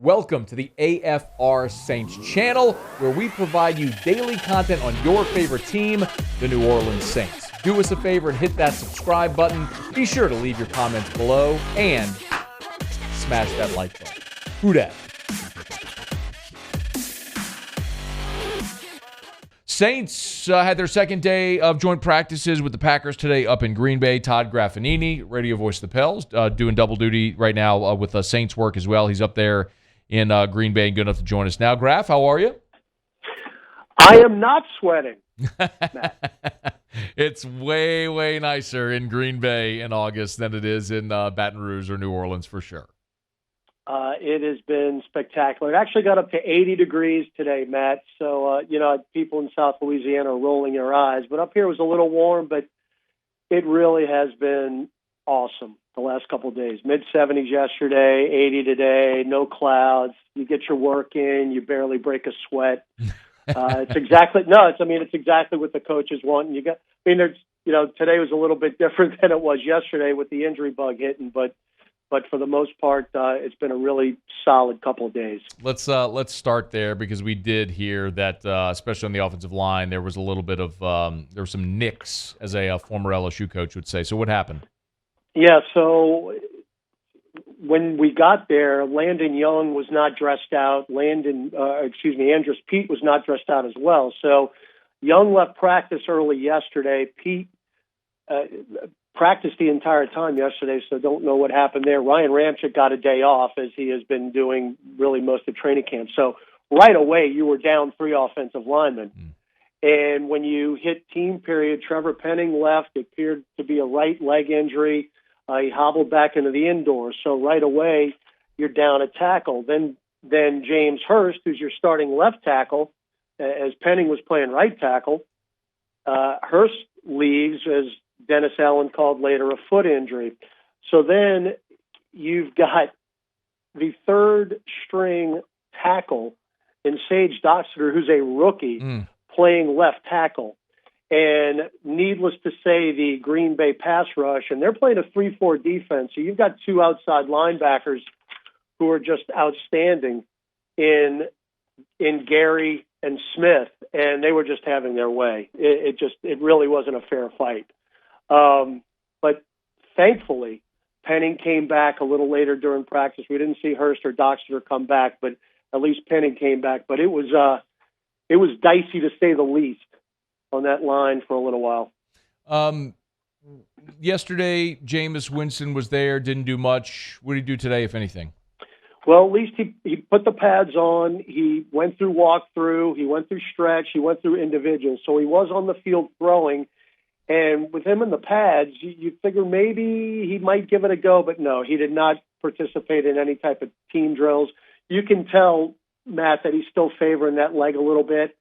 Welcome to the AFR Saints channel, where we provide you daily content on your favorite team, the New Orleans Saints. Do us a favor and hit that subscribe button. Be sure to leave your comments below and smash that like button. Who dat? Saints had their second day of joint practices with the Packers today up in Green Bay. Todd Graffagnini, radio voice of the Pels, doing double duty right now with Saints work as well. He's up there in Green Bay and good enough to join us now. Graf, how are you? I am not sweating, Matt. It's way, way nicer in Green Bay in August than it is in Baton Rouge or New Orleans for sure. It has been spectacular. It actually got up to 80 degrees today, Matt. So, people in South Louisiana are rolling their eyes. But up here it was a little warm, but it really has been awesome the last couple of days. Mid-70s yesterday, 80 today, no clouds. You get your work in, you barely break a sweat. It's exactly what the coaches want. And today was a little bit different than it was yesterday with the injury bug hitting, but for the most part, it's been a really solid couple of days. Let's start there because we did hear that, especially on the offensive line, there was a little bit of there were some nicks, as a former LSU coach would say. So what happened? Yeah, so when we got there, Landon Young was not dressed out. Andrus Peat was not dressed out as well. So Young left practice early yesterday. Peat practiced the entire time yesterday, so don't know what happened there. Ryan Ramczyk got a day off, as he has been doing really most of training camp. So right away, you were down 3 offensive linemen. And when you hit team period, Trevor Penning left. It appeared to be a right leg injury. He hobbled back into the indoors. So right away, you're down a tackle. Then James Hurst, who's your starting left tackle, as Penning was playing right tackle, Hurst leaves, as Dennis Allen called later, a foot injury. So then you've got the third string tackle in Sage Doxter, who's a rookie, playing left tackle. And needless to say, the Green Bay pass rush, and they're playing a 3-4 defense. So you've got 2 outside linebackers who are just outstanding in Gary and Smith, and they were just having their way. It really wasn't a fair fight. But thankfully, Penning came back a little later during practice. We didn't see Hurst or Doxter come back, but at least Penning came back. But it was dicey, to say the least, on that line for a little while. Yesterday, Jameis Winston was there, didn't do much. What did he do today, if anything? Well, at least he put the pads on. He went through walkthrough. He went through stretch. He went through individual. So he was on the field throwing. And with him in the pads, you figure maybe he might give it a go, but no, he did not participate in any type of team drills. You can tell, Matt, that he's still favoring that leg a little bit,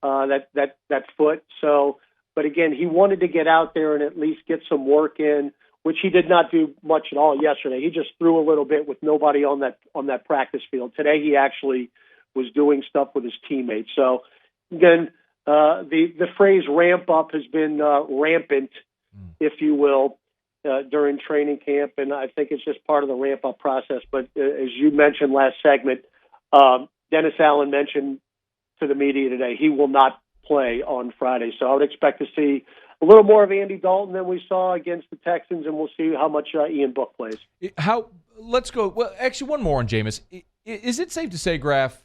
that foot. So, but again, he wanted to get out there and at least get some work in, which he did not do much at all yesterday. He just threw a little bit with nobody on that practice field. Today, he actually was doing stuff with his teammates. So, again, the phrase ramp up has been rampant, if you will, during training camp, and I think it's just part of the ramp up process. But as you mentioned last segment, Dennis Allen mentioned to the media today he will not play on Friday. So I would expect to see a little more of Andy Dalton than we saw against the Texans, and we'll see how much Ian Book plays. Let's go. Well, actually, one more on Jameis. Is it safe to say, Graf,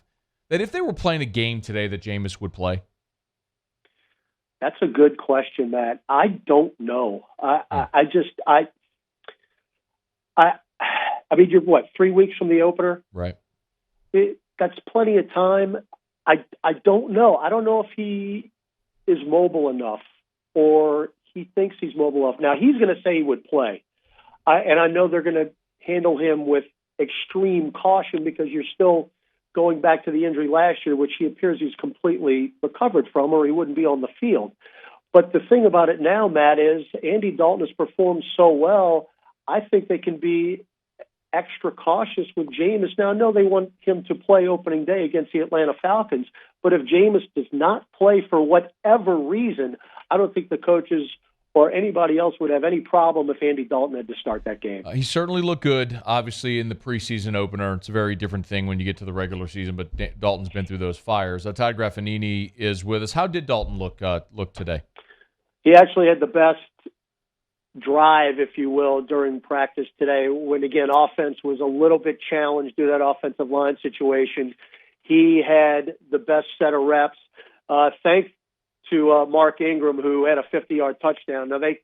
that if they were playing a game today that Jameis would play? That's a good question, Matt. I don't know. I mean, you're what, 3 weeks from the opener? Right. That's plenty of time. I don't know. I don't know if he is mobile enough or he thinks he's mobile enough. Now, he's going to say he would play. And I know they're going to handle him with extreme caution because you're still going back to the injury last year, which he appears he's completely recovered from, or he wouldn't be on the field. But the thing about it now, Matt, is Andy Dalton has performed so well, I think they can be extra cautious with Jameis. Now, I know they want him to play opening day against the Atlanta Falcons, but if Jameis does not play for whatever reason, I don't think the coaches or anybody else would have any problem if Andy Dalton had to start that game. He certainly looked good, obviously, in the preseason opener. It's a very different thing when you get to the regular season, but Dalton's been through those fires. Todd Graffagnini is with us. How did Dalton look today? He actually had the best drive, if you will, during practice today when, again, offense was a little bit challenged due to that offensive line situation. He had the best set of reps. Thanks to Mark Ingram, who had a 50-yard touchdown. Now, they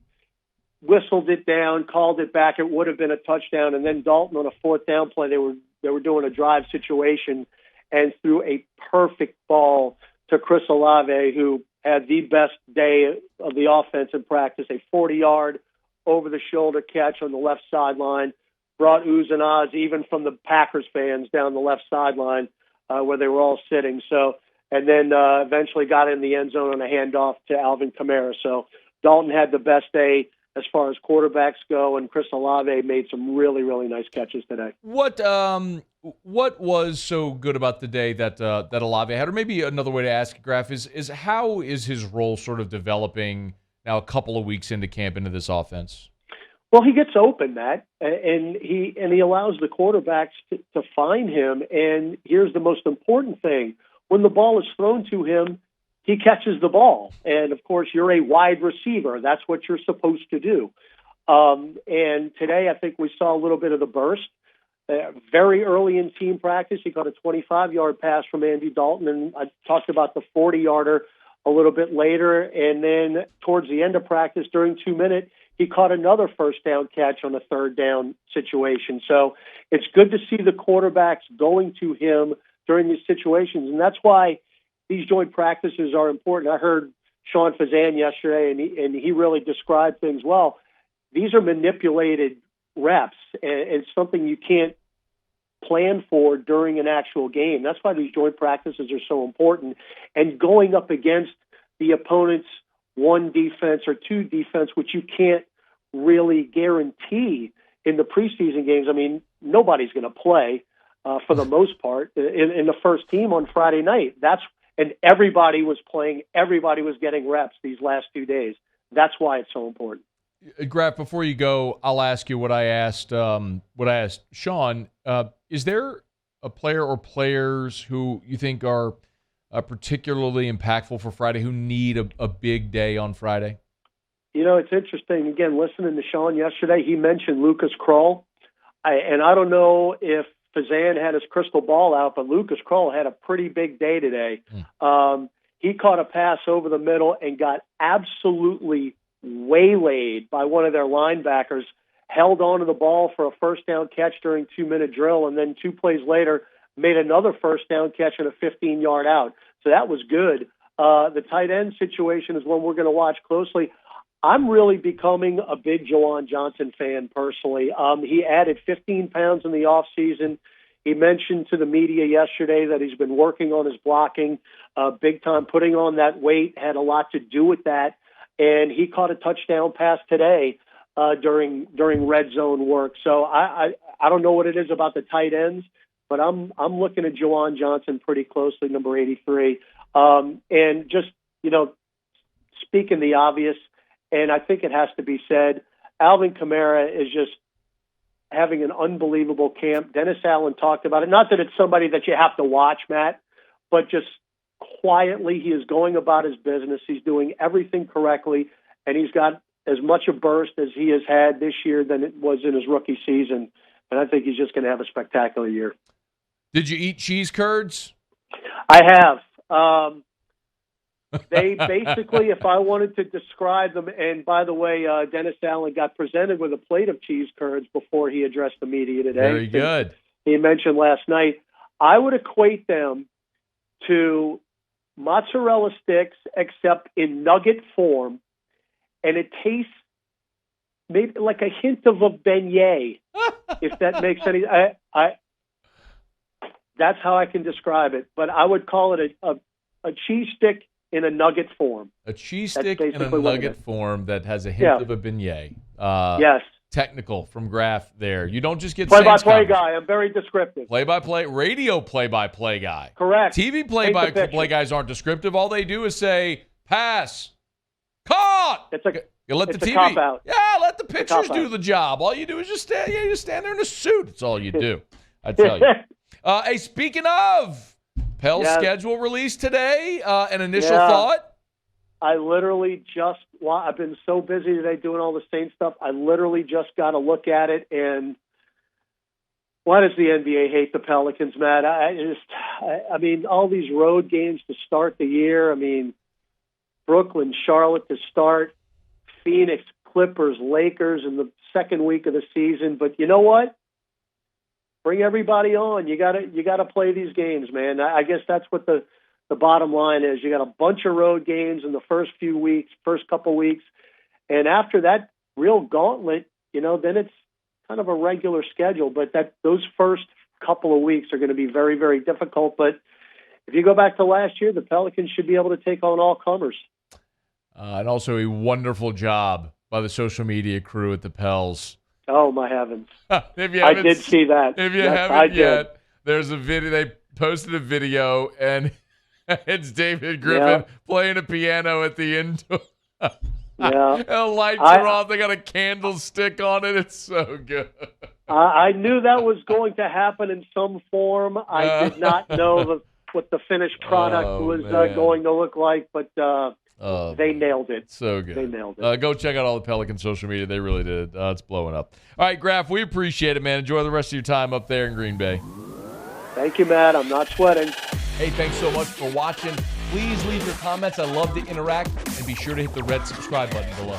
whistled it down, called it back. It would have been a touchdown. And then Dalton, on a fourth down play, they were doing a drive situation and threw a perfect ball to Chris Olave, who had the best day of the offense in practice, a 40-yard over-the-shoulder catch on the left sideline, brought oohs and ahs even from the Packers fans down the left sideline where they were all sitting. And then eventually got in the end zone on a handoff to Alvin Kamara. So Dalton had the best day as far as quarterbacks go, and Chris Olave made some really, really nice catches today. What was so good about the day that Olave had? Or maybe another way to ask, Graf, is how is his role sort of developing now a couple of weeks into camp into this offense? Well, he gets open, Matt, and he allows the quarterbacks to find him. And here's the most important thing. When the ball is thrown to him, he catches the ball. And, of course, you're a wide receiver. That's what you're supposed to do. And today I think we saw a little bit of the burst. Very early in team practice, he caught a 25-yard pass from Andy Dalton, and I talked about the 40-yarder a little bit later. And then towards the end of practice, during 2 minutes, he caught another first down catch on a third down situation. So it's good to see the quarterbacks going to him during these situations, and that's why these joint practices are important. I heard Sean Fazan yesterday, and he really described things well. These are manipulated reps, and it's something you can't plan for during an actual game. That's why these joint practices are so important. And going up against the opponent's one defense or two defense, which you can't really guarantee in the preseason games. I mean, nobody's going to play. For the most part, in the first team on Friday night. And everybody was playing, everybody was getting reps these last 2 days. That's why it's so important. Graf, before you go, I'll ask you what I asked Sean. Is there a player or players who you think are particularly impactful for Friday who need a big day on Friday? You know, it's interesting. Again, listening to Sean yesterday, he mentioned Lucas Krull. And I don't know if Fazan had his crystal ball out, but Lucas Krull had a pretty big day today. He caught a pass over the middle and got absolutely waylaid by one of their linebackers, held onto the ball for a first down catch during 2-minute drill, and then 2 plays later made another first down catch and a 15-yard out. So that was good. The tight end situation is one we're going to watch closely. I'm really becoming a big Jawan Johnson fan personally. He added 15 pounds in the offseason. He mentioned to the media yesterday that he's been working on his blocking big time. Putting on that weight had a lot to do with that. And he caught a touchdown pass today during red zone work. So I don't know what it is about the tight ends, but I'm looking at Jawan Johnson pretty closely, number 83. And just, speaking the obvious, and I think it has to be said, Alvin Kamara is just having an unbelievable camp. Dennis Allen talked about it. Not that it's somebody that you have to watch, Matt, but just quietly he is going about his business. He's doing everything correctly, and he's got as much a burst as he has had this year than it was in his rookie season. And I think he's just going to have a spectacular year. Did you eat cheese curds? I have. They basically, if I wanted to describe them, and by the way, Dennis Allen got presented with a plate of cheese curds before he addressed the media today. Very good. He mentioned last night. I would equate them to mozzarella sticks, except in nugget form, and it tastes maybe like a hint of a beignet, if that makes any. That's how I can describe it. But I would call it a cheese stick in a nugget form. A cheese stick in a nugget form that has a hint of a beignet. Yes. Technical from Graf there. You don't just get play-by-play guy. I'm very descriptive. Play-by-play, radio play-by-play guy. Correct. TV play-by-play guys aren't descriptive. All they do is say, pass, caught. It's like You let it's the TV. a cop-out. Yeah, let the pitchers do the job. All you do is just stand. Yeah, you stand there in a suit. That's all you do. I tell you. Hey, speaking of, Pell's schedule released today. An initial thought. I literally just. I've been so busy today doing all the Saints stuff. I literally just got to look at it. And why does the NBA hate the Pelicans, Matt? I mean, all these road games to start the year. I mean, Brooklyn, Charlotte to start. Phoenix, Clippers, Lakers in the second week of the season. But you know what? Bring everybody on. You gotta play these games, man. I guess that's what the bottom line is. You got a bunch of road games in the first couple weeks. And after that real gauntlet, then it's kind of a regular schedule. But those first couple of weeks are going to be very, very difficult. But if you go back to last year, the Pelicans should be able to take on all comers. And also a wonderful job by the social media crew at the Pels. Oh, my heavens. I did see that. If you haven't yet, there's a video. They posted a video, and it's David Griffin playing a piano at the end. Yeah. The lights are off. They got a candlestick on it. It's so good. I knew that was going to happen in some form. I did not know what the finished product was going to look like, but they nailed it. So good. They nailed it. Go check out all the Pelican social media. They really did. It's blowing up. All right, Graff, we appreciate it, man. Enjoy the rest of your time up there in Green Bay. Thank you, Matt. I'm not sweating. Hey, thanks so much for watching. Please leave your comments. I love to interact. And be sure to hit the red subscribe button below.